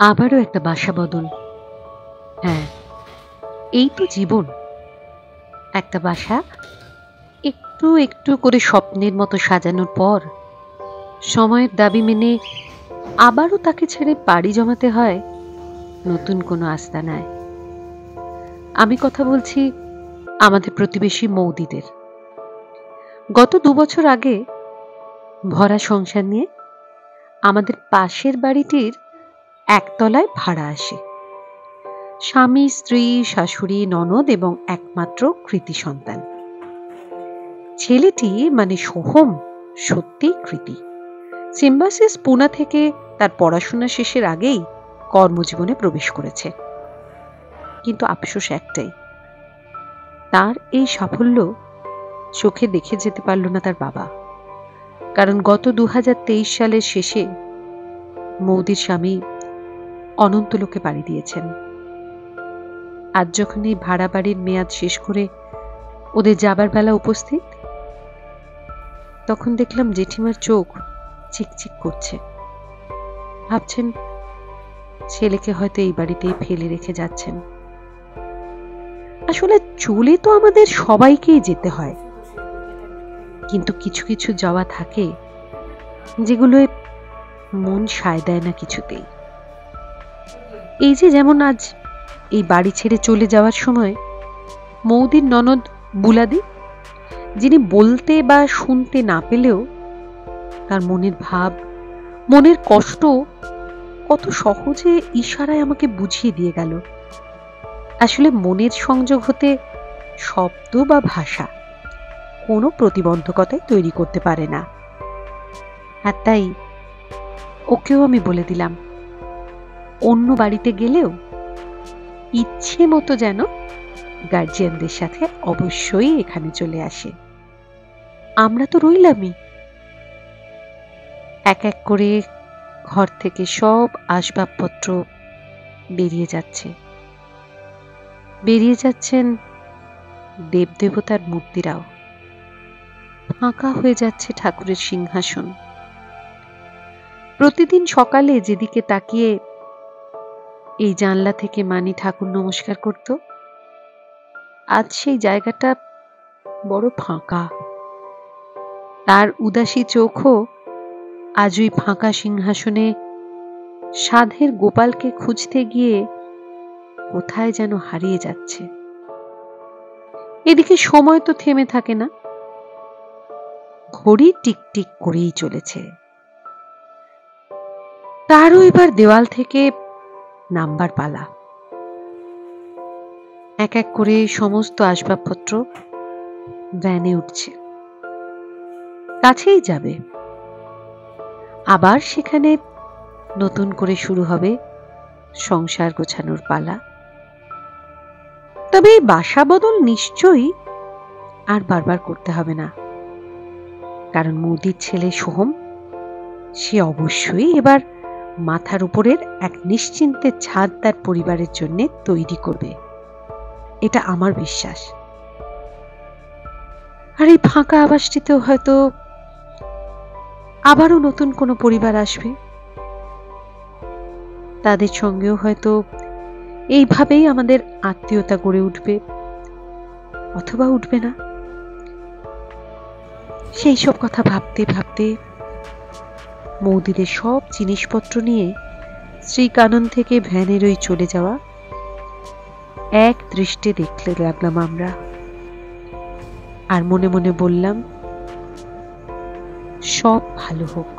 আবারও একটা বাসা বদল। হ্যাঁ, এই তো জীবন। একটা বাসা একটু একটু করে স্বপ্নের মতো সাজানোর পর সময়ের দাবি মেনে আবারও তাকে ছেড়ে পাড়ি জমাতে হয় নতুন কোনো আস্তানায়। আমি কথা বলছি আমাদের প্রতিবেশী মৌদিদের। গত ২ বছর আগে ভরা সংসার নিয়ে আমাদের পাশের বাড়িটির একতলায় ভাড়া আসে। স্বামী, স্ত্রী, শাশুড়ি, ননদ এবং একমাত্র কৃতি সন্তান। ছেলেটি মানে সোহম সত্যিই কৃতি। সিম্বাসিস পুনা থেকে তার পড়াশোনা শেষের আগেই কর্মজীবনে প্রবেশ করেছে। কিন্তু আফসোস একটাই, তার এই সাফল্য চোখে দেখে যেতে পারল না তার বাবা। কারণ গত ২০২৩ সালের শেষে মৌদির স্বামী অনন্তলোকে পাড়ি দিয়েছেন। আজ যখন এই ভাড়া বাড়ির মেয়াদ শেষ করে ওদের যাবার বেলা উপস্থিত, তখন দেখলাম জেঠিমার চোখ চিকচিক করছে। ভাবছেন ছেলেকে হয়তো এই বাড়িতেই ফেলে রেখে যাচ্ছেন। আসলে চলে তো আমাদের সবাইকেই যেতে হয়, কিন্তু কিছু কিছু যাওয়া থাকে যেগুলো মন সায় দেয় না কিছুতেই। এই যে যেমন আজ এই বাড়ি ছেড়ে চলে যাওয়ার সময় মৌদির ননদ বুলাদি, যিনি বলতে বা শুনতে না পেলেও তার মনের ভাব, মনের কষ্ট কত সহজে ইশারায় আমাকে বুঝিয়ে দিয়ে গেল। আসলে মনের সংযোগ হতে শব্দ বা ভাষা কোনো প্রতিবন্ধকতাই তৈরি করতে পারে না। আর তাই ওকেও আমি বলে দিলাম, অন্য বাড়িতে গেলেও ইচ্ছে মতো যেন গার্জিয়ানদের সাথে অবশ্যই এখানে চলে আসে। আমরা তো রইলামই। এক এক করে ঘর থেকে সব আসবাবপত্র বেরিয়ে যাচ্ছে। বেরিয়ে যাচ্ছেন দেবদেবতার মূর্তিরাও। ফাঁকা হয়ে যাচ্ছে ঠাকুরের সিংহাসন। প্রতিদিন সকালে যেদিকে তাকিয়ে এই জানলা থেকে মানি ঠাকুর নমস্কার করত, আজ সেই জায়গাটা বড় ফাঁকা। তার উদাসী চোখও আজ ওই ফাঁকা সিংহাসনে সাধের গোপালকে খুঁজতে গিয়ে কোথায় যেন হারিয়ে যাচ্ছে। এদিকে সময় তো থেমে থাকে না, ঘড়ি টিকটিক করেই চলেছে। তারও এবার দেওয়াল থেকে নাম্বার পালা। এক এক করে সমস্ত আসবাবপত্র ভ্যানে উঠছে, কাছেই যাবে। আবার সেখানে নতুন করে শুরু হবে সংসার গোছানোর পালা। তবে এই বাসা বদল নিশ্চয়ই আর বারবার করতে হবে না, কারণ মৌদির ছেলে সোহম সে অবশ্যই এবার মাথার উপরের এক নিশ্চিন্তের ছাদ তার পরিবারের জন্য তৈরি করবে, এটা আমার বিশ্বাস। আর এই ফাঁকা আবাসটিতেও হয়তো আবারও নতুন কোনো পরিবার আসবে। তাদের সঙ্গেও হয়তো এইভাবেই আমাদের আত্মীয়তা গড়ে উঠবে, অথবা উঠবে না। সেই সব কথা ভাবতে ভাবতে মৌদিদের সব জিনিসপত্র নিয়ে শ্রীকানন থেকে ভ্যানের ওই চলে যাওয়া এক দৃষ্টে দেখতে লাগলাম আমরা। আর মনে মনে বললাম, সব ভালো হোক।